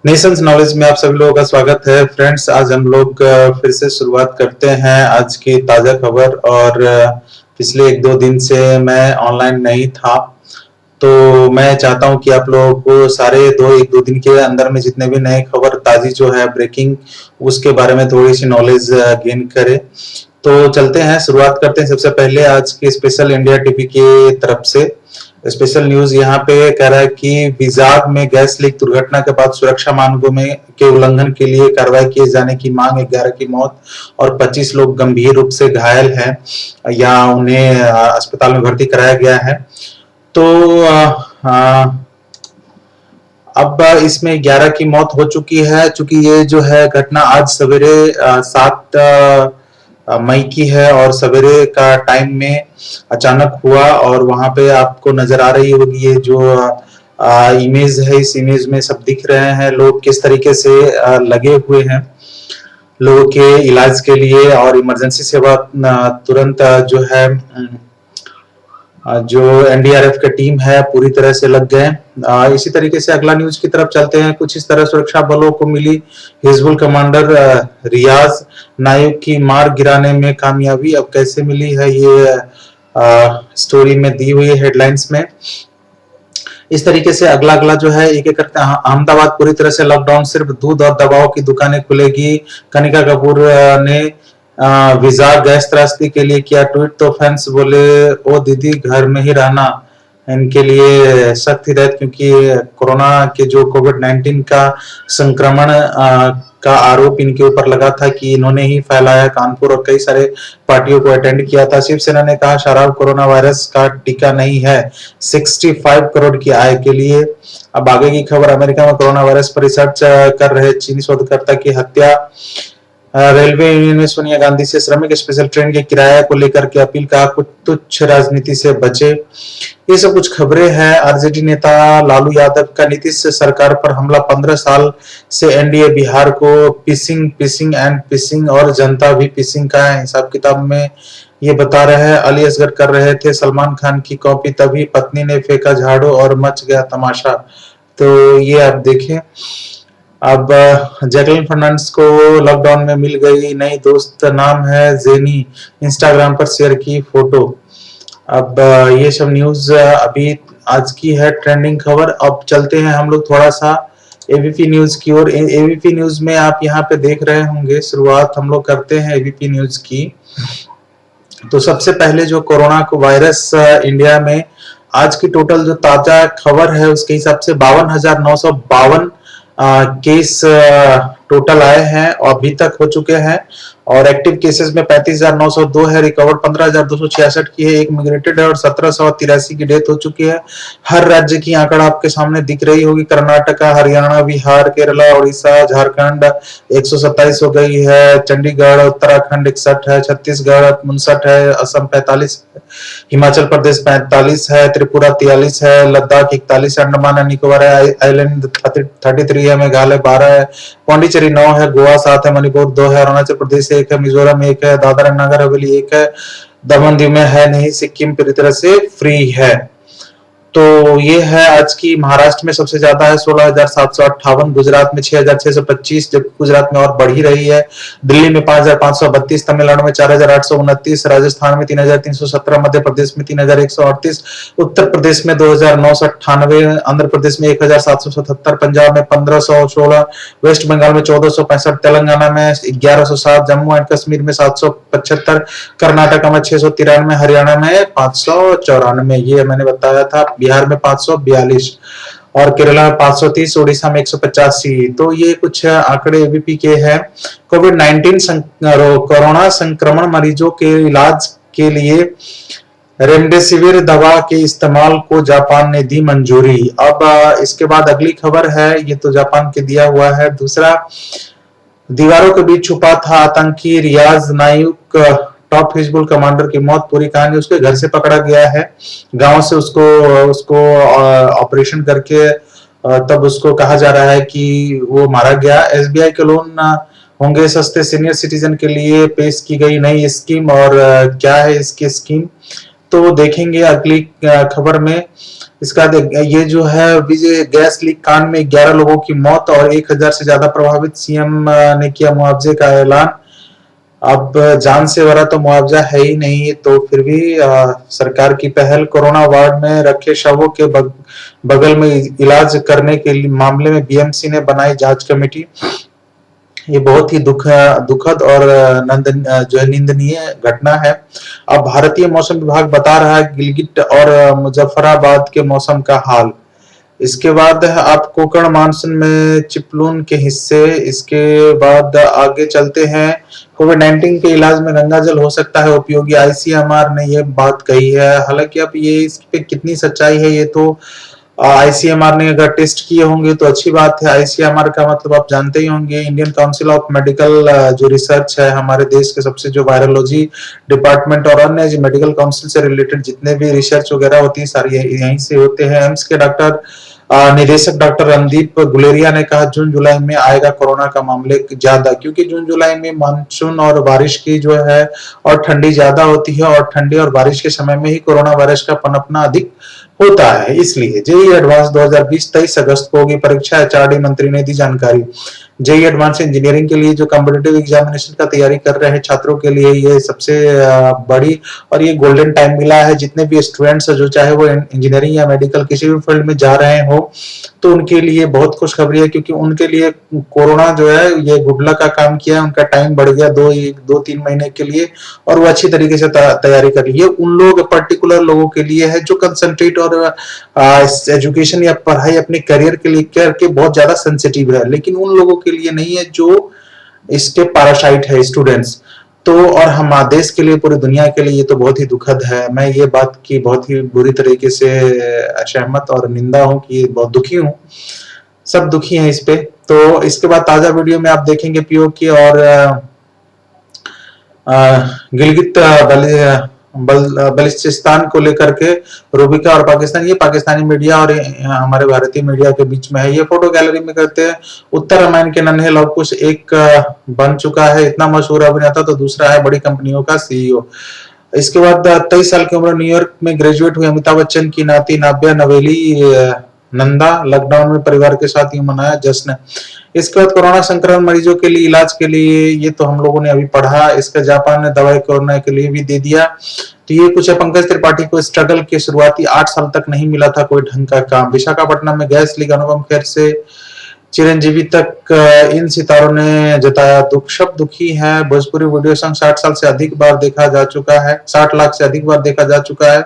Nations knowledge में आप सभी लोगों का स्वागत है फ्रेंड्स। आज हम लोग फिर से शुरुआत करते हैं आज की ताज़ा खबर। और पिछले एक दो दिन से मैं ऑनलाइन नहीं था, तो मैं चाहता हूं कि आप लोगों को सारे एक दो दिन के अंदर में जितने भी नए खबर ताज़ी जो है ब्रेकिंग, उसके बारे में थोड़ी सी नॉलेज गेन करें। तो चलते हैं, शुरुआत करते हैं। सबसे पहले आज के स्पेशल इंडिया टीवी की तरफ से स्पेशल न्यूज यहाँ पे कह रहा है कि विजाग में गैस लीक दुर्घटना के बाद सुरक्षा मानकों में के उल्लंघन के लिए कार्रवाई किए जाने की मांग। 11 की मौत और 25 लोग गंभीर रूप से घायल हैं या उन्हें अस्पताल में भर्ती कराया गया है। तो अब इसमें 11 की मौत हो चुकी है, चूंकि ये जो है घटना आज सवेरे 7 मई की है और सवेरे का टाइम में अचानक हुआ। और वहां पे आपको नजर आ रही होगी ये जो इमेज है, इस इमेज में सब दिख रहे हैं लोग किस तरीके से लगे हुए हैं लोगों के इलाज के लिए। और इमरजेंसी सेवा तुरंत जो है जो एनडीआरएफ की टीम है पूरी तरह से लग गए। इसी तरीके से अगला न्यूज की तरफ चलते हैं। कुछ इस तरह सुरक्षा बलों को मिली हिजबुल कमांडर रियाज नायुक की मार गिराने में कामयाबी। अब कैसे मिली है ये स्टोरी में दी हुई है हेडलाइंस में। इस तरीके से अगला अगला जो है एक एक करते हैं। अहमदाबाद पूरी तरह से लॉकडाउन, सिर्फ दूध और दवाओं की दुकानें खुलेगी। कनिका कपूर ने वीजा गैस त्रासदी के लिए किया ट्वीट, तो फैंस बोले ओ दीदी घर में ही रहना। इनके लिए सख्त हिदायत, क्योंकि कोरोना के जो कोविड-19 का संक्रमण का आरोप इनके ऊपर लगा था कि इन्होंने ही फैलाया। कानपुर और कई सारे पार्टियों को अटेंड किया था। शिवसेना ने कहा शराब कोरोना वायरस का टीका नहीं है, 65 करोड़ की आय के लिए। अब आगे की खबर, अमेरिका में कोरोना वायरस पर रिसर्च कर रहे चीनी शोधकर्ता की हत्या। रेलवे यूनियन में सोनिया गांधी से श्रमिक स्पेशल ट्रेन के किराए को लेकर के अपील, कहा कुछ तुच्छ राजनीति से बचे। ये सब कुछ खबरें हैं। आरजेडी नेता लालू यादव का नीतीश सरकार पर हमला। 15 साल से एनडीए बिहार को पिसिंग पिसिंग एंड पिसिंग और जनता भी पिसिंग का हिसाब किताब में ये बता रहे हैं। अली असगर कर रहे थे सलमान खान की कॉपी, तभी पत्नी ने फेंका झाड़ू और मच गया तमाशा। तो ये आप देखें। अब जैकलिन फर्नांडिस को लॉकडाउन में मिल गई नई दोस्त, नाम है जेनी, इंस्टाग्राम पर शेयर की फोटो। अब ये सब न्यूज अभी आज की है ट्रेंडिंग खबर। अब चलते हैं हम लोग थोड़ा सा एबीपी न्यूज की ओर। एबीपी न्यूज में आप यहाँ पे देख रहे होंगे, शुरुआत हम लोग करते हैं एबीपी न्यूज की। तो सबसे पहले जो कोरोना को वायरस इंडिया में आज की टोटल जो ताजा खबर है उसके हिसाब से 52,952 केस टोटल आए हैं और अभी तक हो चुके हैं। और एक्टिव केसेस में 35,902 है, रिकवर्ड 15,266 की है, एक मिग्रेटेड है और 1783 की डेथ हो चुकी है। हर राज्य की आंकड़ा आपके सामने दिख रही होगी। कर्नाटका, हरियाणा, बिहार, केरला, उड़ीसा, झारखंड 127 हो गई है, चंडीगढ़, उत्तराखंड 61 है, छत्तीसगढ़ 59 है, असम 45, हिमाचल प्रदेश 45 है, त्रिपुरा 43 है, लद्दाख 41 है, अंडमान एंड निकोबार आइलैंड 33 है, मेघालय 12 है, पौंडीचेरी 9 है, गोवा 7 है, मणिपुर 2 है, अरुणाचल प्रदेश 1 है, मिजोरम 1 है, दादरा एंड नगर हवेली 1 है, दमन दीव में है नहीं, सिक्किम पूरी तरह से फ्री है। तो ये है आज की। महाराष्ट्र में सबसे ज्यादा है 16,758, गुजरात में 6,625, जबकि गुजरात में और बढ़ ही रही है। दिल्ली में 5,532, तमिलनाडु में 4,829, राजस्थान में 3,317, मध्य प्रदेश में 3,138, उत्तर प्रदेश में 2,998, आंध्र प्रदेश में 1,777, पंजाब में 1,516, वेस्ट बंगाल में 1,465, तेलंगाना में 1,107, जम्मू एंड कश्मीर में 775, कर्नाटक में 693, हरियाणा में 594, ये मैंने बताया था। बिहार में 542 और केरला में 530, उड़ीसा में 185। तो ये कुछ आंकड़े एबीपी के हैं। कोविड-19 कोरोना संक्रमण मरीजों के इलाज के लिए रेमडेसिविर दवा के इस्तेमाल को जापान ने दी मंजूरी। अब इसके बाद अगली खबर है, ये तो जापान के दिया हुआ है। दूसरा, दीवारों के बीच छुपा था आतंकी रियाज नायुक, टॉप हिजबुल कमांडर की मौत। पूरी कहानी, उसके घर से पकड़ा गया है, गांव से उसको ऑपरेशन करके तब उसको कहा जा रहा है कि वो मारा गया। एसबीआई के लोन होंगे सस्ते, सीनियर सिटीजन के लिए पेश की गई नई स्कीम। और क्या है इसकी स्कीम, तो देखेंगे अगली खबर में। इसका ये जो है विजय गैस लीक कांड में 11 लोगों की मौत और 1000 से ज्यादा प्रभावित, सीएम ने किया मुआवजे का ऐलान। अब जान से बड़ा तो मुआवजा है ही नहीं, तो फिर भी सरकार की पहल। कोरोना वार्ड में रखे शवों के बगल में इलाज करने के मामले में बीएमसी ने बनाई जांच कमेटी। ये बहुत ही दुखद और जो है निंदनीय घटना है। अब भारतीय मौसम विभाग बता रहा है गिलगिट और मुजफ्फराबाद के मौसम का हाल। इसके बाद आप कोकण मानसून में चिपलून के हिस्से। इसके बाद आगे चलते हैं, कोविड-19 के इलाज में गंगाजल हो सकता है उपयोगी, आईसीएमआर ने ये बात कही है। हालांकि अब ये इस पे कितनी सच्चाई है ये तो आईसीएमआर ने अगर टेस्ट किए होंगे तो अच्छी बात है। आईसीएमआर का मतलब आप जानते ही होंगे, इंडियन काउंसिल ऑफ मेडिकल जो रिसर्च है हमारे देश के सबसे जो वायरोलॉजी डिपार्टमेंट और अन्य जो मेडिकल काउंसिल से रिलेटेड जितने भी रिसर्च वगैरह होती है सारी यहीं से होते हैं। एम्स के डॉक्टर निदेशक डॉक्टर रणदीप गुलेरिया ने कहा जून जुलाई में आएगा कोरोना का मामले ज्यादा, क्योंकि जून जुलाई में मानसून और बारिश की जो है और ठंडी ज्यादा होती है और ठंडी और बारिश के समय में ही कोरोना वायरस का पनपना अधिक होता है। इसलिए जेईई एडवांस 2020 23 अगस्त को होगी परीक्षा, एचआरडी मंत्री ने दी जानकारी। जेईई एडवांस इंजीनियरिंग के लिए जो कॉम्पिटिटिव एग्जामिनेशन का तैयारी कर रहे हैं छात्रों के लिए ये सबसे बड़ी और ये गोल्डन टाइम मिला है। जितने भी स्टूडेंट्स जो चाहे वो इंजीनियरिंग या मेडिकल किसी भी फील्ड में जा रहे हो तो उनके लिए बहुत खुशखबरी है, क्योंकि उनके लिए कोरोना जो है ये गुड लक का काम किया है। उनका टाइम बढ़ गया 2-3 महीने के लिए और वो अच्छी तरीके से तैयारी कर रही है। उन लोग पर्टिकुलर लोगों के लिए है जो कंसंट्रेट और एजुकेशन या पढ़ाई अपने करियर के लिए करके बहुत ज्यादा सेंसिटिव है, लेकिन उन लोगों के लिए नहीं है जो इसके पैरासाइट है स्टूडेंट्स। तो और हम देश के लिए पूरी दुनिया के लिए ये तो बहुत ही दुखद है। मैं ये बात की बहुत ही बुरी तरीके से असहमत और निंदा हूं कि बहुत दुखी हूं, सब दुखी हैं इस पे। तो इसके बाद ताजा वीडियो में आप देखेंगे पीओके की और गिलगित बलिस्चिस्तान को लेकर के रूबिका और पाकिस्तान, ये पाकिस्तानी मीडिया और हमारे भारतीय मीडिया के बीच में है। ये फोटो गैलरी में करते हैं। उत्तर रामायण के नन्हे लव कुश एक बन चुका है इतना मशहूर अभिनेता, तो दूसरा है बड़ी कंपनियों का सीईओ। इसके बाद 23 साल की उम्र न्यूयॉर्क में ग्रेजुएट हुई अमिताभ बच्चन की नाती नाब्या नवेली नंदा लॉकडाउन में परिवार के साथ ही मनाया जश्न। इसके बाद कोरोना संक्रमण मरीजों के लिए इलाज के लिए ये तो हम लोगों ने अभी पढ़ा, इसका जापान ने दवाई कोरोना के लिए भी दे दिया। तो ये कुछ है। पंकज त्रिपाठी को स्ट्रगल के शुरुआती 8 साल तक नहीं मिला था कोई ढंग का काम। विशाखापट्टनम में गैस लीक, अनुपम खेर से चिरंजीवी तक इन सितारों ने जताया दुख। सब दुखी है। भोजपुरी वीडियो सॉन्ग 60 साल से अधिक बार देखा जा चुका है, 60 लाख से अधिक बार देखा जा चुका है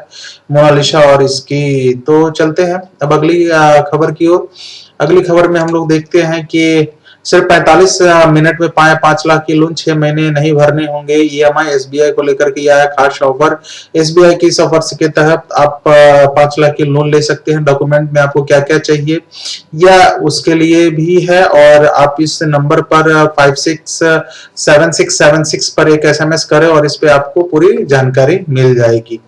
मोनालिसा और इसकी। तो चलते हैं अब अगली खबर की ओर। अगली खबर में हम लोग देखते हैं कि सिर्फ 45 मिनट में पाए 5 लाख की लोन, 6 महीने नहीं भरने होंगे ईएमआई। एसबीआई को लेकर के आया खास ऑफर। एसबीआई की इस ऑफर के तहत आप 5 लाख की लोन ले सकते हैं। डॉक्यूमेंट में आपको क्या क्या चाहिए या उसके लिए भी है, और आप इस नंबर पर 567676 पर एक एसएमएस करें और इस पे आपको पूरी जानकारी मिल जाएगी।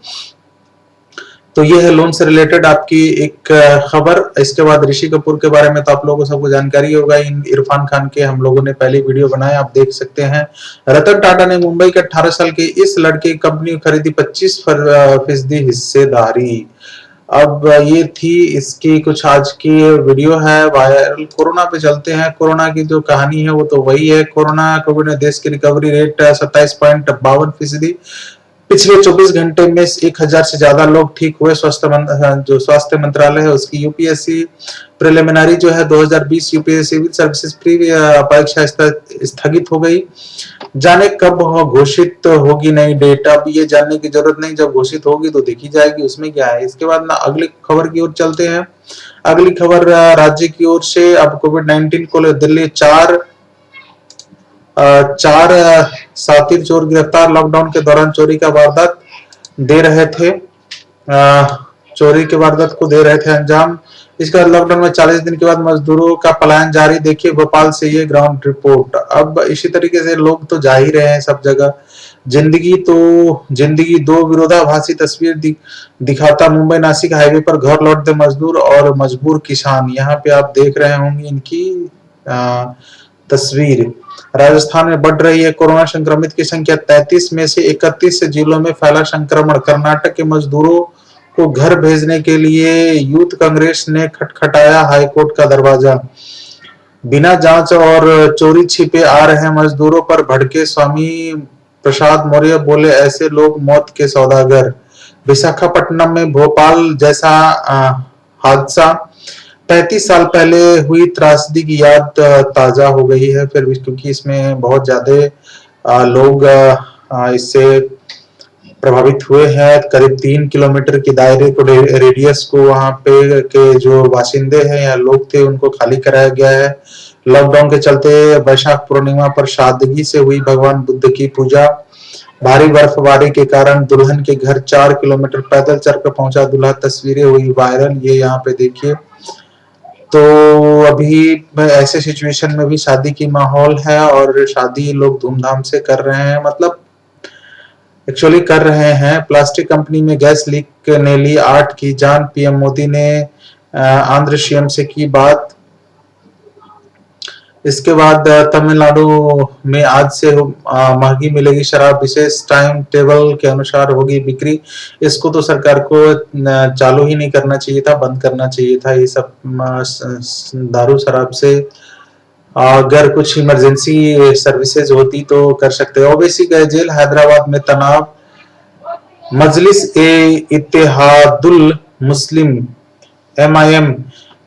तो ये है लोन से रिलेटेड आपकी एक खबर। इसके बाद ऋषि कपूर के बारे में तो आप लोगों को सबको जानकारी होगा। इरफान खान के हम लोगों ने पहले वीडियो बनाया, आप देख सकते हैं। रतन टाटा ने मुंबई के 18 साल के इस लड़के की कंपनी खरीदी 25% हिस्सेदारी। अब ये थी इसकी कुछ आज की वीडियो है वायरल। कोरोना पे चलते हैं। कोरोना की जो कहानी है वो तो वही है। कोविड ने देश की रिकवरी रेट 27.52%। पिछले 24 घंटे में 1000 से ज्यादा लोग ठीक हुए। जो स्वास्थ्य मंत्रालय है उसकी यूपीएससी प्रिलिमिनरी जो है 2020 यूपीएससी सिविल सर्विसेज प्री परीक्षा स्थगित हो गई। जाने कब घोषित होगी नई डेट, अब ये जानने की जरूरत नहीं, जब घोषित होगी तो देखी जाएगी उसमें क्या है। इसके बाद ना अगली खबर की ओर चलते हैं। अगली खबर राज्य की ओर से। अब कोविड-19 को दिल्ली चार सातिर चोर गिरफ्तार। लॉकडाउन के दौरान चोरी का वारदात दे रहे थे चोरी के वारदात को दे रहे थे अंजाम। इसके बाद लॉकडाउन में 40 दिन के बाद मजदूरों का पलायन जारी। देखिए भोपाल से ये ग्राउंड रिपोर्ट। अब इसी तरीके से लोग तो जा ही रहे हैं सब जगह। जिंदगी दो विरोधाभासी तस्वीर दिखाता मुंबई नासिक हाईवे पर घर लौटते मजदूर और मजबूर किसान। यहाँ पे आप देख रहे होंगे इनकी तस्वीर। राजस्थान में बढ़ रही है कोरोना संक्रमित की संख्या। 33 में से 31 जिलों में फैला संक्रमण। कर्नाटक के मजदूरों को घर भेजने के लिए यूथ कांग्रेस ने खटखटाया हाईकोर्ट का दरवाजा। बिना जांच और चोरी छिपे आ रहे मजदूरों पर भड़के स्वामी प्रसाद मौर्य, बोले ऐसे लोग मौत के सौदागर। विशाखापट्टनम में भोपाल जैसा हादसा, 35 साल पहले हुई त्रासदी की याद ताजा हो गई है फिर भी, क्योंकि इसमें बहुत ज्यादा लोग इससे प्रभावित हुए हैं। करीब 3 किलोमीटर के दायरे को, रेडियस को वहां पे के जो बाशिंदे हैं या लोग थे उनको खाली कराया गया है। लॉकडाउन के चलते वैशाख पूर्णिमा पर सादगी से हुई भगवान बुद्ध की पूजा। भारी बर्फबारी के कारण दुल्हन के घर 4 किलोमीटर पैदल चलकर पहुंचा दूल्हा, तस्वीरें हुई वायरल। ये यहाँ पे देखिए। तो अभी ऐसे सिचुएशन में भी शादी की माहौल है और शादी लोग धूमधाम से कर रहे हैं, मतलब एक्चुअली कर रहे हैं। प्लास्टिक कंपनी में गैस लीक ने ली 8 की जान, पीएम मोदी ने आंध्र सीएम से की बात। इसके बाद तमिलनाडु में आज से महंगी मिलेगी शराब, विशेष टाइम टेबल के अनुसार होगी बिक्री। इसको तो सरकार को चालू ही नहीं करना चाहिए था, बंद करना चाहिए था ये सब दारू शराब से। अगर कुछ इमरजेंसी सर्विसेज होती तो कर सकते। ओवैसी गए जेल, हैदराबाद में तनाव। मजलिस ए इत्तेहादुल मुस्लिम एमआईएम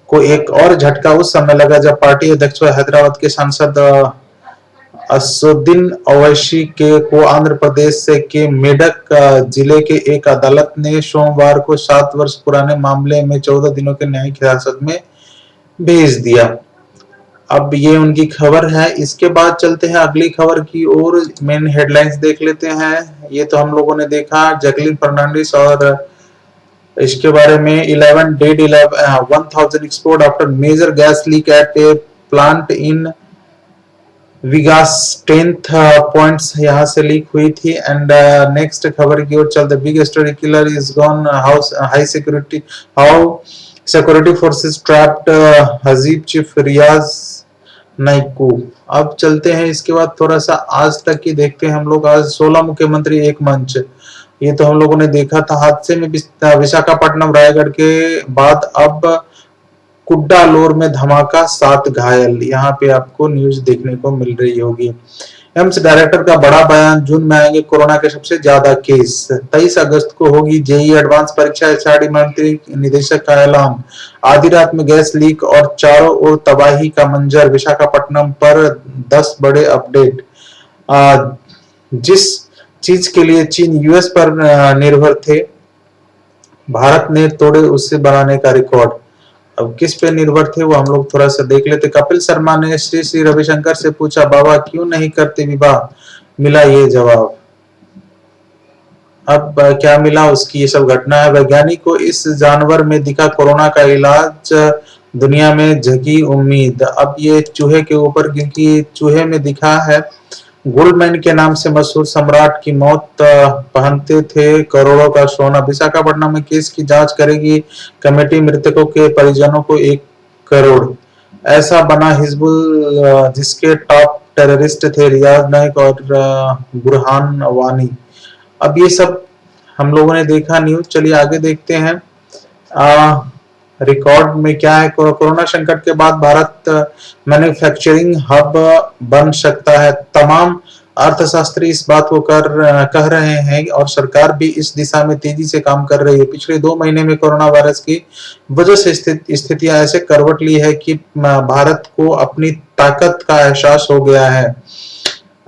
को एक और झटका उस समय लगा जब पार्टी अध्यक्ष व हैदराबाद के सांसद असुद्दीन ओवैसी को आंध्र प्रदेश के मेडक जिले के एक अदालत ने सोमवार को 7 वर्ष पुराने मामले में 14 दिनों के न्यायिक हिरासत में भेज दिया। अब ये उनकी खबर है। इसके बाद चलते हैं अगली खबर की ओर। मेन हेडलाइंस देख लेते हैं। ये तो हम लोगों ने देखा, जैकलीन फर्नांडिस और इसके बारे में 11 dead 1000 export after major gas leak at a plant in विगास। 10th पॉइंट्स यहाँ से लीक हुई थी। एंड नेक्स्ट खबर की ओर चलते, big story, killer is gone, high security, how security forces trapped हजीब चीफ रियाज नाइकू। अब चलते हैं इसके बाद थोड़ा सा आज तक की देखते हैं हम लोग। आज 16 मुख्यमंत्री एक मंच, ये तो हम लोगों ने देखा था। हादसे में विशाखापट्टनम रायगढ़ के बाद अब कुड्डालोर में धमाका, 7 घायल। यहाँ पे आपको न्यूज देखने को मिल रही होगी। एम्स डायरेक्टर का बड़ा बयान, जून में आएंगे कोरोना के सबसे ज्यादा केस। 23 अगस्त को होगी जेईई एडवांस परीक्षा, एचआरडी मंत्री निदेशक का ऐलान। आधी रात में गैस लीक और चारों ओर तबाही का मंजर, विशाखापट्टनम पर 10 बड़े अपडेट। जिस चीज के लिए चीन यूएस पर निर्भर थे, भारत ने तोड़े उससे बनाने का रिकॉर्ड। अब किस पे निर्भर थे वो हम लोग थोड़ा सा देख लेते। कपिल शर्मा ने श्री श्री रविशंकर से पूछा, बाबा क्यों नहीं करते विवाह, मिला ये जवाब। अब क्या मिला, उसकी ये सब घटना है। वैज्ञानिक को इस जानवर में दिखा कोरोना का इलाज, दुनिया में जगी उम्मीद। अब ये चूहे के ऊपर, क्योंकि चूहे में दिखा है। गोल्डमैन के नाम से मशहूर सम्राट की मौत, पहनते थे करोड़ों का सोना। विशाखापट्टनम में केस की जांच करेगी कमेटी, मृतकों के परिजनों को 1 करोड़। ऐसा बना हिजबुल, जिसके टॉप टेररिस्ट थे रियाज नाइक और बुरहान वानी। अब ये सब हम लोगों ने देखा न्यूज। चलिए आगे देखते हैं। रिकॉर्ड में क्या है, कोरोना संकट के बाद भारत मैन्युफैक्चरिंग हब बन सकता है। तमाम अर्थशास्त्री इस बात को कह रहे हैं और सरकार भी इस दिशा में तेजी से काम कर रही है। पिछले 2 महीने में कोरोना वायरस की वजह से स्थितियां ऐसे करवट ली है कि भारत को अपनी ताकत का एहसास हो गया है।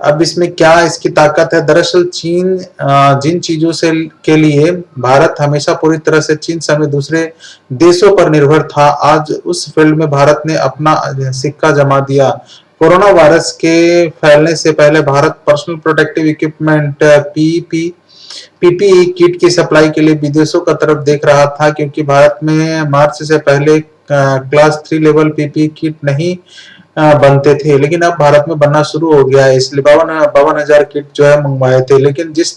अब इसमें क्या इसकी ताकत है, दरअसल चीन जिन चीजों से के लिए भारत हमेशा पूरी तरह से चीन समेत दूसरे देशों पर निर्भर था, आज उस फील्ड में भारत ने अपना सिक्का जमा दिया। कोरोना वायरस के फैलने से पहले Bharat personal protective equipment PPE kit की सप्लाई के लिए विदेशों का तरफ देख रहा था, क्योंकि भारत में मार्च से पहले क्लास 3 लेवल पीपीई किट नहीं बनते थे, लेकिन अब भारत में बनना शुरू हो गया है। इसलिए 52,000 किट जो है मंगवाए थे, लेकिन जिस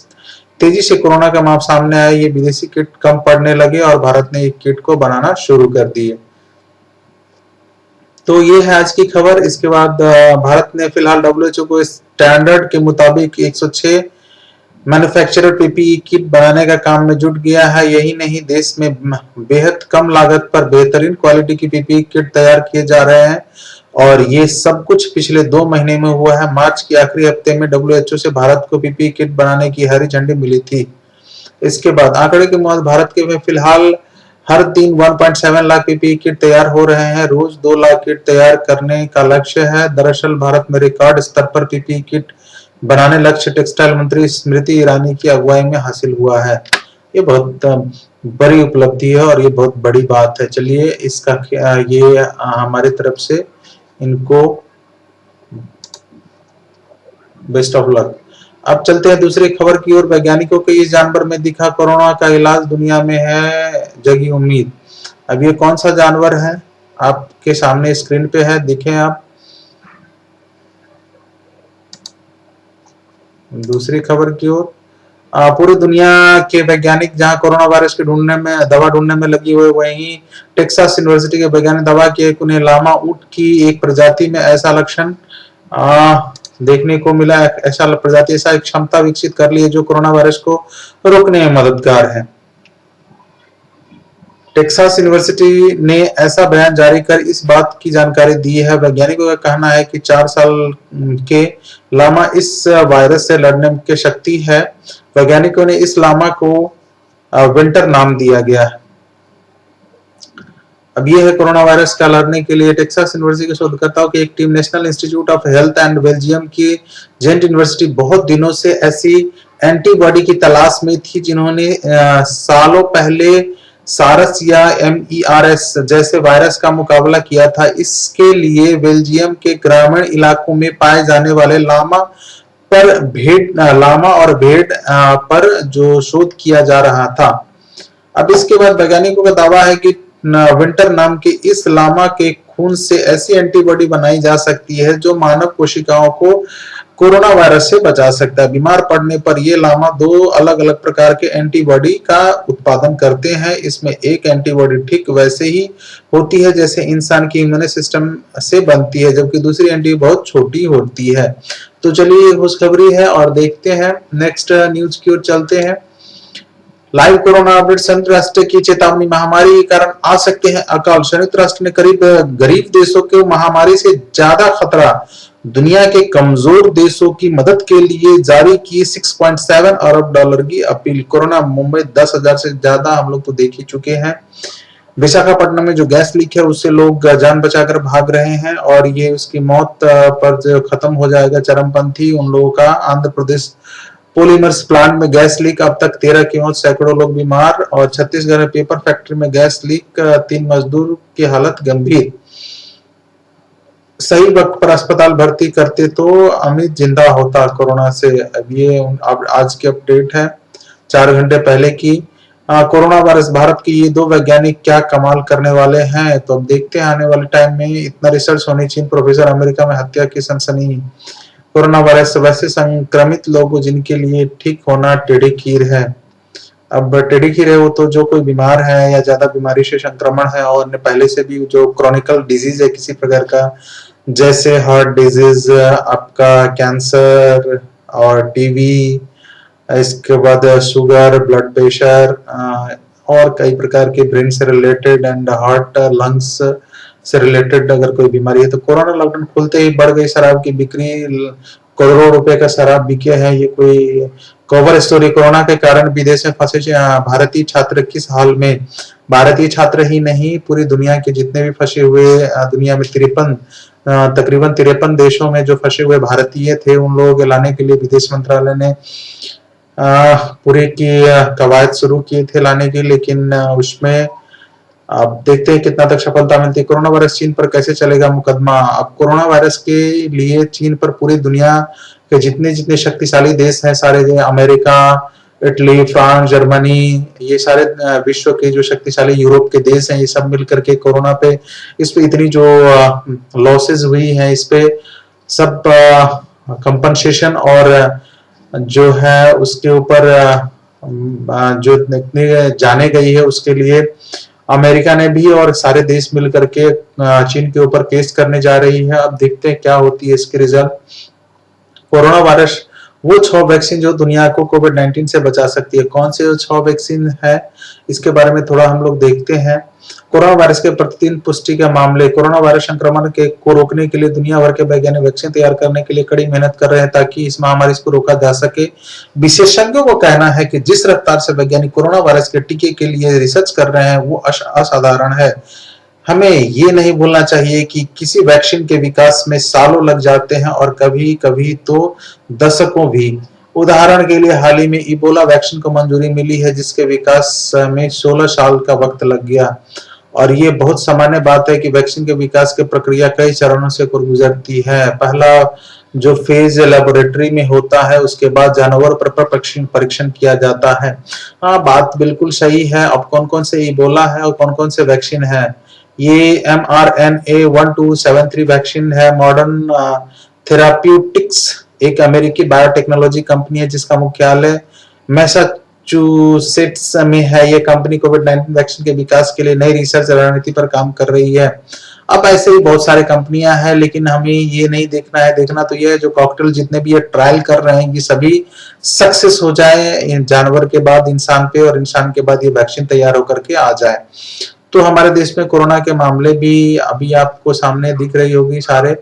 तेजी से कोरोना का माप सामने आया, ये विदेशी किट कम पड़ने लगे और भारत ने एक किट को बनाना शुरू कर दिए। तो ये है आज की खबर। इसके बाद भारत ने फिलहाल डब्ल्यूएचओ को स्टैंडर्ड के मुताबिक 106 मैन्युफैक्चरर पीपीई किट बनाने का काम में जुट गया है। यही नहीं, देश में बेहद कम लागत पर बेहतरीन क्वालिटी की पीपीई किट तैयार किए जा रहे हैं और ये सब कुछ पिछले 2 महीने में हुआ है। मार्च के आखिरी हफ्ते में डब्ल्यूएचओ से भारत को पीपीई किट बनाने की हरी झंडी मिली थी। इसके बाद आंकड़े के मुताबिक भारत के में फिलहाल हर दिन 1.7 लाख पीपीई किट तैयार हो रहे हैं। रोज 2 लाख किट तैयार करने का लक्ष्य है। दरअसल भारत में रिकॉर्ड स्तर पर पीपीई किट बनाने लक्ष्य टेक्सटाइल मंत्री स्मृति ईरानी की अगुवाई में हासिल हुआ है। ये बहुत बड़ी उपलब्धि है और ये बहुत बड़ी बात है। चलिए इसका ये हमारी तरफ से इनको बेस्ट ऑफ लक। अब चलते हैं दूसरी खबर की ओर। वैज्ञानिकों के इस जानवर में दिखा कोरोना का इलाज, दुनिया में है जगी उम्मीद। अब ये कौन सा जानवर है आपके सामने स्क्रीन पे है, देखें आप। दूसरी खबर की ओर, पूरी दुनिया के वैज्ञानिक जहां कोरोना वायरस के दवा ढूंढने में लगी हुए, वहीं टेक्सास यूनिवर्सिटी के वैज्ञानिक दावा किए कि उन्हें लामा ऊंट की एक प्रजाति में ऐसा लक्षण देखने को मिला। ऐसा प्रजाति ऐसा एक क्षमता विकसित कर ली है जो कोरोना वायरस को रोकने में मददगार है। टेक्सास यूनिवर्सिटी ने ऐसा बयान जारी कर इस बात की जानकारी दी है। वैज्ञानिकों का कहना है कि 4 साल के लामा इस वायरस से लड़ने की शक्ति है। वैज्ञानिकों ने इस लामा को विंटर नाम दिया गया है। अब यह है कोरोना वायरस का लड़ने के लिए टेक्सास यूनिवर्सिटी के शोधकर्ताओं की एक team national institute of health and Belgium की जेंट यूनिवर्सिटी बहुत दिनों से ऐसी एंटीबॉडी की तलाश में थी जिन्होंने सालों पहले सारस या MERS जैसे वायरस का मुकाबला किया था। इसके लिए बेल्जियम के ग्रामीण इलाकों में पाए जाने वाले लामा और भेड़ पर जो शोध किया जा रहा था। अब इसके बाद वैज्ञानिकों का दावा है कि विंटर नाम के इस लामा के खून से ऐसी एंटीबॉडी बनाई जा सकती है जो मानव कोशिकाओं को कोरोना वायरस से बचा सकता है। बीमार पड़ने पर ये लामा 2 अलग अलग प्रकार के एंटीबॉडी का उत्पादन करते हैं। इसमें एक एंटीबॉडी ठीक वैसे ही होती है जैसे इंसान की इम्यून सिस्टम से बनती है, जबकि दूसरी एंटीबॉडी बहुत छोटी होती है। तो चलिए खुशखबरी है और देखते हैं नेक्स्ट न्यूज की ओर चलते हैं। Live corona update. संयुक्त राष्ट्र की चेतावनी, महामारी के कारण आ सकते हैं अकाल। संयुक्त राष्ट्र ने गरीब देशों को महामारी से ज्यादा खतरा, दुनिया के कमजोर देशों की मदद के लिए जारी की 6.7 अरब डॉलर की अपील। कोरोना मुंबई 10,000 से ज्यादा हम लोग तो देख ही चुके हैं। विशाखापट्टनम में जो गैस लीक है उससे लोग जान बचाकर भाग रहे हैं और ये उसकी मौत पर जो खत्म हो जाएगा चरमपंथी उन लोगों का। आंध्र प्रदेश पॉलीमर्स प्लांट में गैस लीक, अब तक 13 की मौत, सैकड़ों लोग बीमार। और छत्तीसगढ़ में पेपर फैक्ट्री में गैस लीक, 3 मजदूर की हालत गंभीर। सही वक्त पर अस्पताल भर्ती करते तो अमित जिंदा होता कोरोना से। अब ये आज की अपडेट है 4 घंटे पहले की। कोरोना वायरस, भारत के ये 2 वैज्ञानिक क्या कमाल करने वाले हैं। तो अब देखते हैं आने वाले टाइम में। इतना रिसर्च होनी चाहिए। प्रोफेसर अमेरिका में हत्या की सनसनी। कोरोना वायरस से वैसे संक्रमित लोगों जिनके लिए ठीक होना टेढ़ी खीर है। अब टेढ़ी खीर है वो तो जो कोई बीमार है या ज्यादा बीमारी से संक्रमण है और पहले से भी जो क्रॉनिकल डिजीज है किसी प्रकार का, जैसे हार्ट डिजीज, आपका कैंसर और टीबी, इसके बाद शुगर, ब्लड प्रेशर और कई प्रकार के ब्रेन से रिलेटेड एंड हार्ट लंग्स से रिलेटेड अगर कोई बीमारी है तो कोरोना लॉकडाउन खुलते ही बढ़ गई शराब की बिक्री। करोड़ों रुपए का शराब बिके हैं। ये कोई कवर स्टोरी। कोरोना के कारण विदेश में फंसे भारतीय छात्र किस हाल में। भारतीय छात्र ही नहीं, पूरी दुनिया के जितने भी फंसे हुए, दुनिया में तकरीबन 53 देशों में जो फंसे हुए भारतीय थे उन लोगों के लाने के लिए विदेश मंत्रालय ने पूरी की कवायद शुरू किए थे लाने की, लेकिन उसमें अब देखते हैं कितना तक सफलता मिलती है। कोरोना वायरस चीन पर कैसे चलेगा मुकदमा। अब कोरोना वायरस के लिए चीन पर पूरी दुनिया के जितने शक्तिशाली देश हैं सारे, अमेरिका, इटली, फ्रांस, जर्मनी, ये सारे विश्व के जो शक्तिशाली यूरोप के देश हैं, ये सब मिलकर के कोरोना पे, इस पे इतनी जो लॉसेस हुई हैं, इस पे सब कंपनसेशन और जो है उसके ऊपर जो इतनी जाने गई है उसके लिए अमेरिका ने भी और सारे देश मिलकर के चीन के ऊपर केस करने जा रही है। अब देखते हैं क्या होती है इसके रिजल्ट। कोरोना वायरस वो 6 वैक्सीन जो दुनिया को कोविड-19 से बचा सकती है। कौन से वो 6 वैक्सीन है, इसके बारे में थोड़ा हम लोग देखते हैं। कोरोना वायरस के प्रतिदिन पुष्टि के मामले। कोरोना वायरस संक्रमण को रोकने के लिए दुनिया भर के वैज्ञानिक वैक्सीन तैयार करने के लिए कड़ी मेहनत कर रहे हैं ताकि इस महामारी को रोका जा सके। विशेषज्ञों को कहना है कि जिस रफ्तार से वैज्ञानिक कोरोना वायरस के टीके के लिए रिसर्च कर रहे हैं वो असाधारण है। हमें ये नहीं भूलना चाहिए कि किसी वैक्सीन के विकास में सालों लग जाते हैं और कभी-कभी तो दशकों भी। उदाहरण के लिए हाल ही में इबोला वैक्सीन को मंजूरी मिली है जिसके विकास में 16 साल का वक्त लग गया और ये बहुत सामान्य बात है कि वैक्सीन के विकास की प्रक्रिया कई चरणों से गुजरती है। पहला जो फेज लेबोरेटरी में होता है उसके बाद जानवर पर परीक्षण किया जाता है। हाँ, बात बिल्कुल सही है। अब कौन-कौन से इबोला है और कौन-कौन से वैक्सीन है। ये mRNA-1273 वैक्सीन है। मॉडर्न थेराप्यूटिक्स एक अमेरिकी बायोटेक्नोलॉजी कंपनी है जिसका मुख्यालय मैसाचुसेट्स में है। ये कंपनी कोविड-19 वैक्सीन के विकास के लिए नई रिसर्च रणनीति पर काम कर रही है। अब ऐसे ही बहुत सारे कंपनियां हैं लेकिन हमें ये नहीं देखना है। देखना तो ये है जो कॉकटेल जितने भी ये ट्रायल कर रहे हैं ये सभी सक्सेस हो जाए, जानवर के बाद इंसान पे और इंसान के बाद ये वैक्सीन तैयार होकर के आ जाए। तो हमारे देश में कोरोना के मामले भी अभी आपको सामने दिख रही होगी सारे।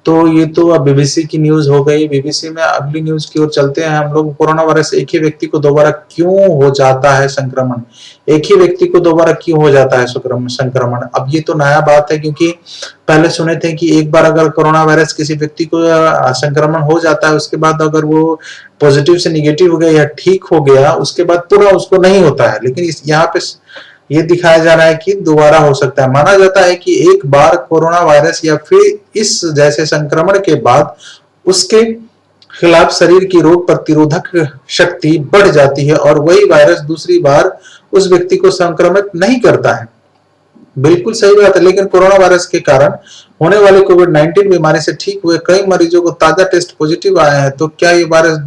तो ये तो अब बीबीसी की न्यूज हो गई। बीबीसी में अगली न्यूज की ओर चलते हैं हम लोग। कोरोना वायरस एक ही व्यक्ति को दोबारा क्यों हो जाता है संक्रमण। एक ही व्यक्ति को दोबारा क्यों हो जाता है संक्रमण। अब ये तो नया बात है क्योंकि पहले सुने थे कि एक बार अगर कोरोना वायरस किसी व्यक्ति को संक्रमण हो जाता है उसके बाद अगर वो पॉजिटिव से निगेटिव हो गया या ठीक हो गया उसके बाद पूरा उसको नहीं होता है। लेकिन यहाँ पे ये दिखाया जा रहा है कि दोबारा हो सकता है। माना जाता है कि एक बार कोरोना वायरस या फिर इस जैसे संक्रमण के बाद उसके खिलाफ शरीर की रोग प्रतिरोधक शक्ति बढ़ जाती है और वही वायरस दूसरी बार उस व्यक्ति को संक्रमित नहीं करता है। बिल्कुल सही बात है। लेकिन कोरोना वायरस के कारण होने वाली कोविड-19 बीमारी से ठीक हुए कई मरीजों को ताजा टेस्ट पॉजिटिव आए हैं। तो क्या ये वायरस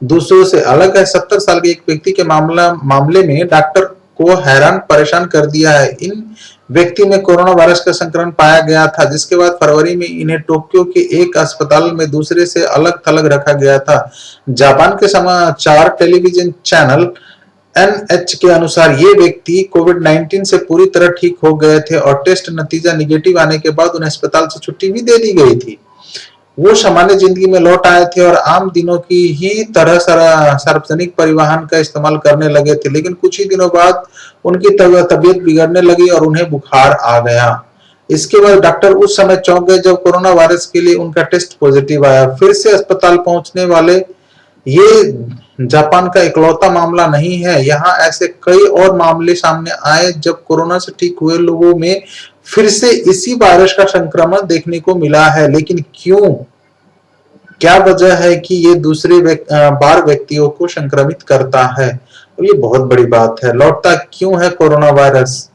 दूसरों से अलग है। 70 साल के एक व्यक्ति के मामले में डॉक्टर को हैरान परेशान कर दिया है। इन व्यक्ति में कोरोना वायरस का संक्रमण पाया गया था जिसके बाद फरवरी में इन्हें टोक्यो के एक अस्पताल में दूसरे से अलग थलग रखा गया था। जापान के समाचार टेलीविजन चैनल NH के अनुसार ये व्यक्ति कोविड-19 से पूरी तरह ठीक हो गए थे और टेस्ट नतीजा निगेटिव आने के बाद उन्हें अस्पताल से छुट्टी भी दे दी गई थी। वो सामान्य जिंदगी में लौट आए थे और आम दिनों की ही तरह सार्वजनिक परिवहन का इस्तेमाल करने लगे थे। लेकिन कुछ ही दिनों बाद उनकी तबीयत बिगड़ने लगी और उन्हें बुखार आ गया। इसके बाद डॉक्टर उस समय चौंक गए जब कोरोना वायरस के लिए उनका टेस्ट पॉजिटिव आया। फिर से अस्पताल पहुंचने वाले ये जापान का इकलौता मामला नहीं है। यहाँ ऐसे कई और मामले सामने आए जब कोरोना से ठीक हुए लोगों में फिर से इसी वायरस का संक्रमण देखने को मिला है। लेकिन क्यों, क्या वजह है कि ये दूसरे बार व्यक्तियों को संक्रमित करता है। ये बहुत बड़ी बात है। लौटता क्यों है कोरोना वायरस।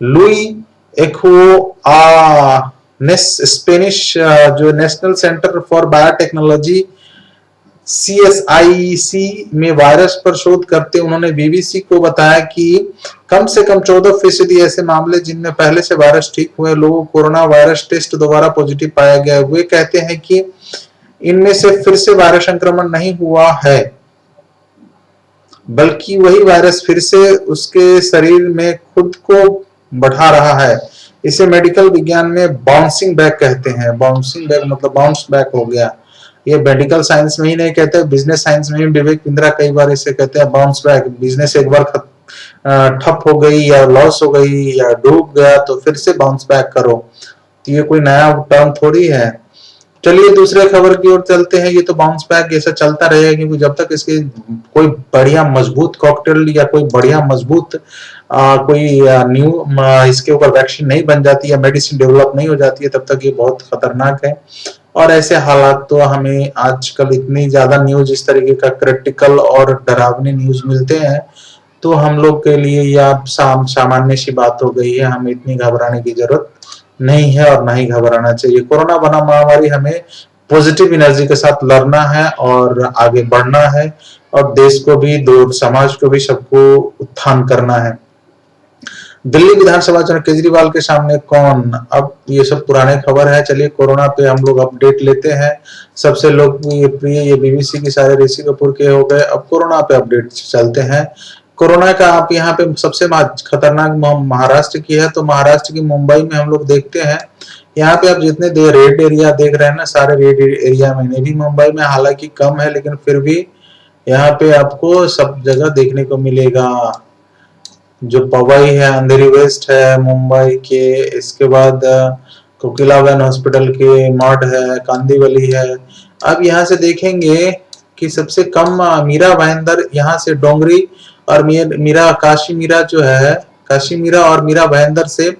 लुई एखुआ स्पेनिश जो national centre for biotechnology CSIC में वायरस पर शोध करते उन्होंने BBC को बताया कि कम से कम 14% ऐसे मामले जिनमें पहले से वायरस ठीक हुए लोगों को कोरोना वायरस टेस्ट दोबारा पॉजिटिव पाया गया। वे कहते हैं कि इनमें से फिर से वायरस संक्रमण नहीं हुआ है बल्कि वही वायरस फिर से उसके शरीर में खुद को बढ़ा रहा है। इसे मेडिकल विज्ञान में बाउंसिंग बैक कहते हैं। बाउंसिंग बैक मतलब बाउंस बैक हो गया। ये मेडिकल साइंस में ही नहीं कहते, बिजनेस साइंस में भी विवेक बिंद्रा कई बार इसे कहते हैं बाउंस बैक। बिजनेस एक बार ठप हो गई या लॉस हो गई या डूब गया तो फिर से बाउंस बैक करो। तो ये कोई नया टर्म थोड़ी है। चलिए दूसरे खबर की ओर चलते हैं। ये तो बाउंस बैक ऐसा चलता रहेगा क्योंकि जब तक इसके कोई बढ़िया मजबूत कॉकटेल या कोई बढ़िया मजबूत कोई न्यू इसके ऊपर वैक्सीन नहीं बन जाती या मेडिसिन डेवलप नहीं हो जाती है तब तक ये बहुत खतरनाक है। और ऐसे हालात तो हमें आजकल इतनी ज्यादा न्यूज इस तरीके का क्रिटिकल और डरावनी न्यूज मिलते हैं तो हम लोग के लिए यह सामान्य सी बात हो गई है। हमें इतनी घबराने की जरूरत नहीं है और ना ही घबराना चाहिए। कोरोना बना महामारी हमें पॉजिटिव एनर्जी के साथ लड़ना है और आगे बढ़ना है और देश को भी समाज को भी सबको उत्थान करना है। दिल्ली विधानसभा चुनाव केजरीवाल के सामने कौन? अब ये सब पुराने खबर है। चलिए कोरोना पे हम लोग अपडेट लेते हैं। सबसे लोकप्रिय ये बीबीसी की सारे ऋषि कपूर के हो गए। अब कोरोना पे अपडेट चलते हैं। कोरोना का आप यहाँ पे सबसे खतरनाक महाराष्ट्र की है, तो महाराष्ट्र की मुंबई में हम लोग देखते हैं। यहाँ पे आप जितने रेड एरिया देख रहे हैं ना, सारे रेड एरिया में भी मुंबई में हालांकि कम है, लेकिन फिर भी यहाँ पे आपको सब जगह देखने को मिलेगा। जो पवई है, अंधेरी वेस्ट है मुंबई के, इसके बाद कोकिलाबेन हॉस्पिटल के मठ है, कांदीवली है। अब यहाँ से देखेंगे कि सबसे कम मीरा भाईंदर यहाँ से डोंगरी और मीरा काशी मीरा जो है, काशी मीरा और मीरा भाईंदर से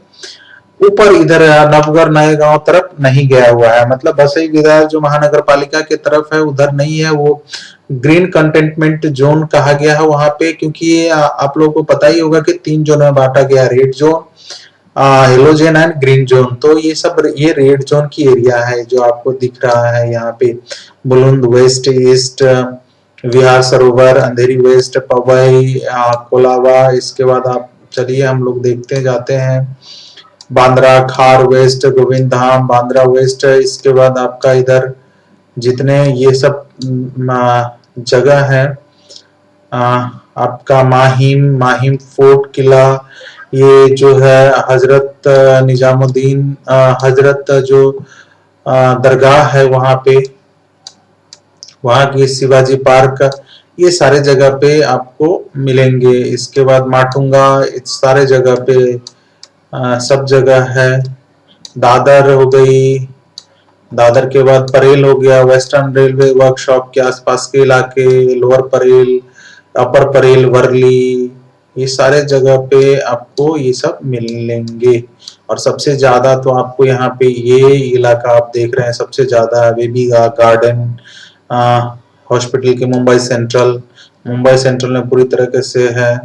ऊपर इधर नवगढ़ नए गांव तरफ नहीं गया हुआ है। मतलब बसई विधायक जो महानगर पालिका के तरफ है उधर नहीं है, वो ग्रीन कंटेनमेंट जोन कहा गया है वहां पे, क्योंकि आप लोगों को पता ही होगा कि 3 जोन में बांटा गया, red zone, yellow zone and green zone. तो ये रेड जोन की एरिया है जो आपको दिख रहा है यहाँ पे। बुलंद वेस्ट, ईस्ट, विहार सरोवर, अंधेरी वेस्ट, पवई, कोलाबा। इसके बाद आप चलिए हम लोग देखते जाते हैं। बांद्रा खार वेस्ट, गोविंद धाम, बांद्रा वेस्ट। इसके बाद आपका इधर जितने ये सब जगह है, आपका माहिम फोर्ट किला, ये जो है हजरत निजामुद्दीन हजरत जो दरगाह है वहां पे, वहां की शिवाजी पार्क, ये सारे जगह पे आपको मिलेंगे। इसके बाद माटुंगा, इस सारे जगह पे सब जगह है। दादर हो गई, दादर के बाद परेल हो गया, वेस्टर्न रेलवे वर्कशॉप के आसपास के इलाके, लोअर परेल, अपर परेल, वर्ली, ये सारे जगह पे आपको ये सब मिलेंगे। और सबसे ज्यादा तो आपको यहाँ पे ये इलाका आप देख रहे हैं सबसे ज्यादा बेबी गार्डन हॉस्पिटल के मुंबई सेंट्रल में पूरी तरीके से है।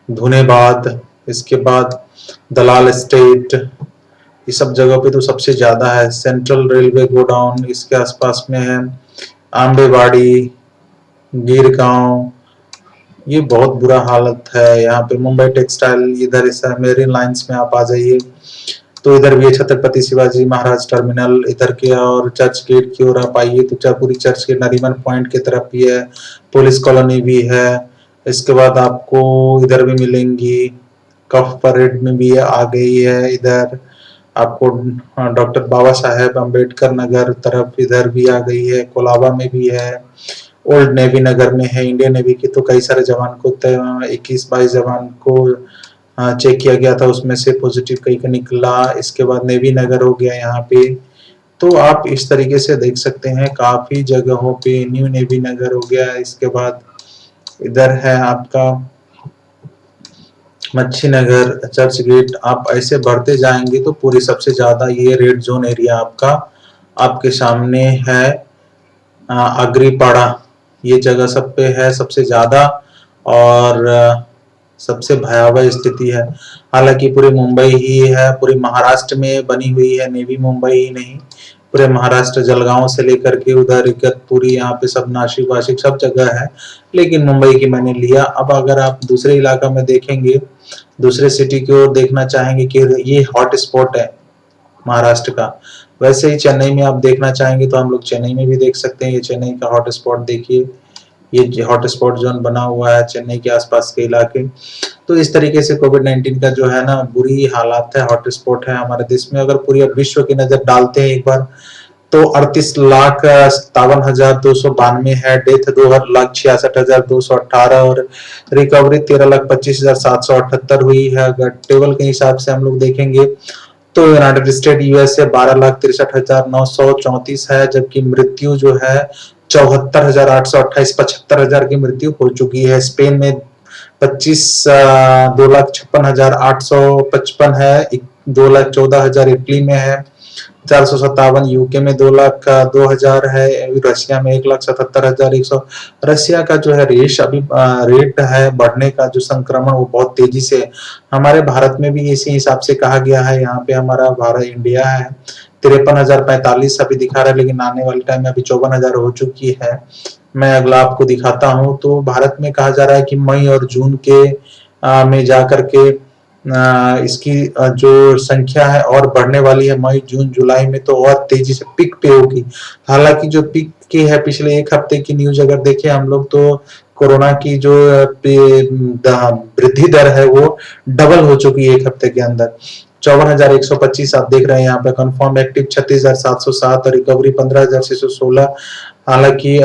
धुनेबाद, इसके बाद दलाल स्टेट, ये सब जगह पे तो सबसे ज्यादा है। सेंट्रल रेलवे गोडाउन इसके आसपास में है। आंबेवाड़ी, गिरगांव, ये बहुत बुरा हालत है यहाँ पे। मुंबई टेक्सटाइल, इधर इस मेरीन लाइंस में आप आ जाइए तो इधर भी है छत्रपति शिवाजी महाराज टर्मिनल इधर के, और चर्च गेट की ओर आप आइए तो चापूरी चर्च के नरीमन पॉइंट की तरफ भी है, पुलिस कॉलोनी भी है। इसके बाद आपको इधर भी मिलेंगी, कफ परेड में भी आ गई है इधर आपको, डॉक्टर बाबा साहेब अम्बेडकर नगर तरफ इधर भी आ गई है, कोलाबा में भी है, ओल्ड नेवी नगर में है। इंडियन नेवी के तो कई सारे जवान को 21-22 जवान को चेक किया गया था, उसमें से पॉजिटिव कई का निकला। इसके बाद नेवी नगर हो गया यहाँ पे। तो आप इस तरीके से देख सकते हैं काफी जगहों पे, न्यू नेवी नगर हो गया। इसके बाद इधर है आपका मच्छी नगर, चर्च गेट। आप ऐसे बढ़ते जाएंगे तो पूरी सबसे ज्यादा ये रेड जोन एरिया आपका आपके सामने है। अग्रीपाड़ा, ये जगह सब पे है सबसे ज्यादा, और सबसे भयावह स्थिति है। हालांकि पूरी मुंबई ही है, पूरी महाराष्ट्र में बनी हुई है नेवी, मुंबई ही नहीं, पूरे महाराष्ट्र जलगांव से लेकर के उधर इगतपुरी, यहाँ पे सब नासिक वासिक सब जगह है, लेकिन मुंबई की मैंने लिया। अब अगर आप दूसरे इलाका में देखेंगे, दूसरे सिटी की ओर देखना चाहेंगे कि ये हॉट स्पॉट है महाराष्ट्र का, वैसे ही चेन्नई में आप देखना चाहेंगे तो हम लोग चेन्नई में भी देख सकते हैं। ये चेन्नई का हॉट स्पॉट देखिए, ये हॉट स्पॉट जोन बना हुआ है चेन्नई के आसपास के इलाके। तो इस तरीके से कोविड-19 का जो है ना बुरी हालात है, हॉट स्पॉट है हमारे देश में। अगर पूरी विश्व की नजर डालते हैं एक बार तो 38,57,292 है, डेथ 2,66,218 और रिकवरी 13,25,778 हुई है। अगर टेबल के हिसाब से हम लोग देखेंगे तो यूनाइटेड स्टेट यूएसए 12,63,934 है, जबकि मृत्यु जो है 74,828, 75,000 की मृत्यु हो चुकी है। स्पेन में 2,56,855 है, 2,14,000 इटली में है, 457 यूके में 2,02,000 है, रशिया में 1,77,100। रशिया का जो है रेट है बढ़ने का, जो संक्रमण वो बहुत तेजी से, हमारे भारत में भी इसी हिसाब से कहा गया है। यहाँ पे हमारा भारत इंडिया है 53,045 अभी दिखा रहा है, लेकिन आने वाले टाइम में अभी 54,000 हो चुकी है। मैं अगला आपको दिखाता हूँ। तो भारत में कहा जा रहा है कि मई और जून के में जाकर के इसकी जो संख्या है और बढ़ने वाली है। मई जून जुलाई में तो और तेजी से पीक पे होगी। हालांकि जो पीक की है पिछले एक हफ्ते की न्यूज अगर देखें हम लोग तो कोरोना की जो वृद्धि दर है वो डबल हो चुकी है एक हफ्ते के अंदर। 54,125 आप देख रहे हैं यहाँ पे। कंफर्म एक्टिव 36,707 और रिकवरी 15,616। हालांकि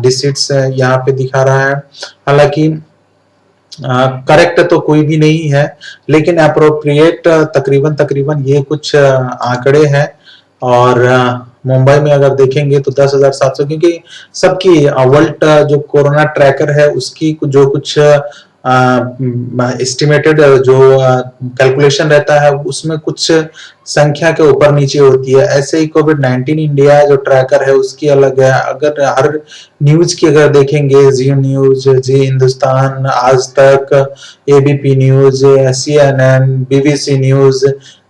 डिजिट्स यहाँ पे दिखा रहा है। हालांकि करेक्ट तो कोई भी नहीं है, लेकिन अप्रोप्रिएट तकरीबन तकरीबन ये कुछ आंकड़े हैं। और मुंबई में अगर देखेंगे तो 10,700, क्योंकि सबकी वर्ल्ड जो कोरोना ट्रैकर है उसकी जो कुछ एस्टिमेटेड जो कैलकुलेशन रहता है उसमें कुछ संख्या के ऊपर नीचे होती है। ऐसे ही कोविड-19 इंडिया जो ट्रैकर है उसकी अलग है। अगर हर न्यूज की अगर देखेंगे, जी न्यूज, जी हिंदुस्तान, आज तक, ABP news, CNN, BBC news,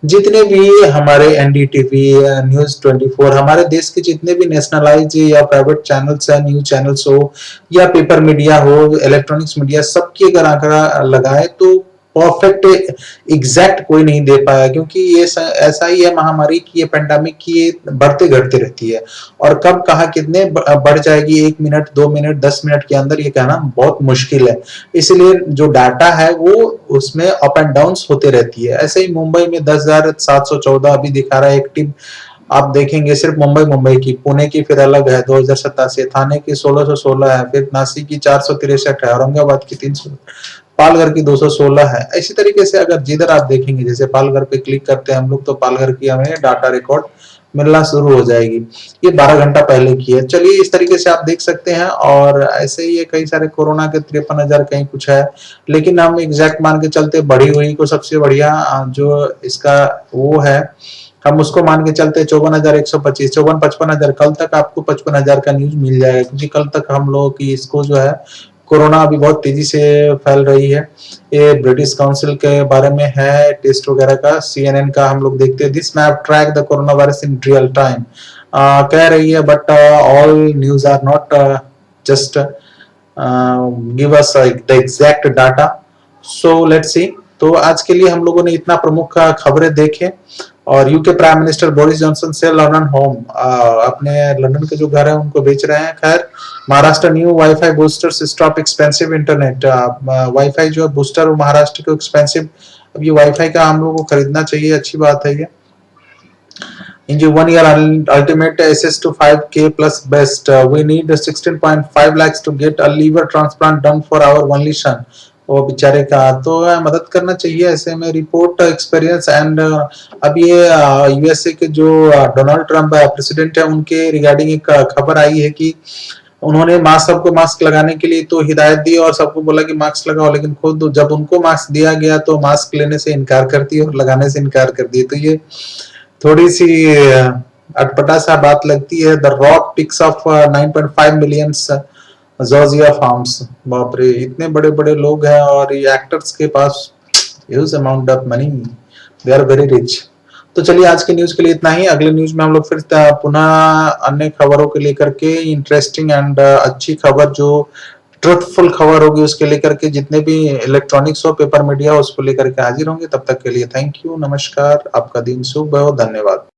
जितने भी हमारे एनडीटीवी, न्यूज 24, हमारे देश के जितने भी नेशनलाइज या प्राइवेट चैनल्स है, न्यूज चैनल्स हो या पेपर मीडिया हो, इलेक्ट्रॉनिक्स मीडिया, सबकी अगर आंकड़ा लगाए तो परफेक्ट एग्जैक्ट कोई नहीं दे पाया, क्योंकि ये ऐसा ही है महामारी की, ये पेंडेमिक की, ये बढ़ते घटते रहती है। और कब कहा कितने बढ़ जाएगी 1 मिनट 2 मिनट 10 मिनट के अंदर ये कहना बहुत मुश्किल है। इसलिए जो डाटा है वो उसमें अप एंड डाउन होते रहती है। ऐसे ही मुंबई में 10,714 अभी दिखा रहा है एक्टिव। आप देखेंगे सिर्फ मुंबई की, पुणे की फिर अलग है 2,087, थाने की 1,616 है, फिर नासिक की 463 है, औरंगाबाद की 300, पालघर की 216 है। इसी तरीके से अगर जिधर आप देखेंगे, जैसे पालघर पे क्लिक करते हैं हम लोग तो पालघर की हमें डाटा रिकॉर्ड मिलना शुरू हो जाएगी। ये 12 घंटा पहले की है। चलिए इस तरीके से आप देख सकते हैं। और ऐसे ही कई सारे कोरोना के 53,000 कहीं कुछ है, लेकिन हम एग्जैक्ट मान के चलते बढ़ी हुई को सबसे बढ़िया जो इसका वो है, हम उसको मान के चलते 54,125, 54-55,000। कल तक आपको 55,000 का न्यूज मिल जाएगा, क्योंकि कल तक हम लोगों की इसको जो है कोरोना अभी बहुत तेजी से फैल रही है। ये ब्रिटिश काउंसिल के बारे में है, टेस्ट वगैरह का। CNN का हम लोग देखते हैं, this map track the corona virus in real time कह रही है, but all news are not just give us the exact data. So let's see. तो आज के लिए हम लोगों ने इतना प्रमुख खबरें देखे। और UK prime minister Boris Johnson से लंदन होम, अपने लंदन के जो घर है उनको बेच रहे हैं। खैर, Maharashtra new wifi boosters stop expensive internet. Wifi जो है बूस्टर महाराष्ट्र के एक्सपेंसिव। अब ये वाईफाई का हम लोगों को खरीदना चाहिए, अच्छी बात है ये। In the 1 year ultimate access to 5K plus best, we need 16.5 lakhs to get a liver transplant done for our only son. वो बेचारे का तो मदद करना चाहिए ऐसे में। रिपोर्ट एक्सपीरियंस एंड अब ये यूएसए के जो डोनाल्ड ट्रंप प्रेसिडेंट है उनके रिगार्डिंग एक खबर आई है कि उन्होंने सबको मास्क लगाने के लिए तो हिदायत दी और सबको बोला कि मास्क लगाओ, लेकिन खुद जब उनको मास्क दिया गया तो मास्क लेने से इनकार कर दिया और लगाने से इनकार कर दिया। तो ये थोड़ी सी अटपटा सा बात लगती है। The rock picks of 9.5 million Georgia farms. बाप रे, इतने बड़े बड़े लोग हैं और ये एक्टर्स के पास huge amount of money, they are very rich. तो चलिए आज के न्यूज के लिए इतना ही। अगले न्यूज में हम लोग फिर पुनः अन्य खबरों को लेकर के, इंटरेस्टिंग एंड अच्छी खबर जो ट्रुथफुल खबर होगी उसके लेकर के, जितने भी इलेक्ट्रॉनिक्स हो, पेपर मीडिया हो, उसको लेकर के हाजिर होंगे। तब तक के लिए थैंक यू, नमस्कार, आपका दिन शुभ हो, धन्यवाद।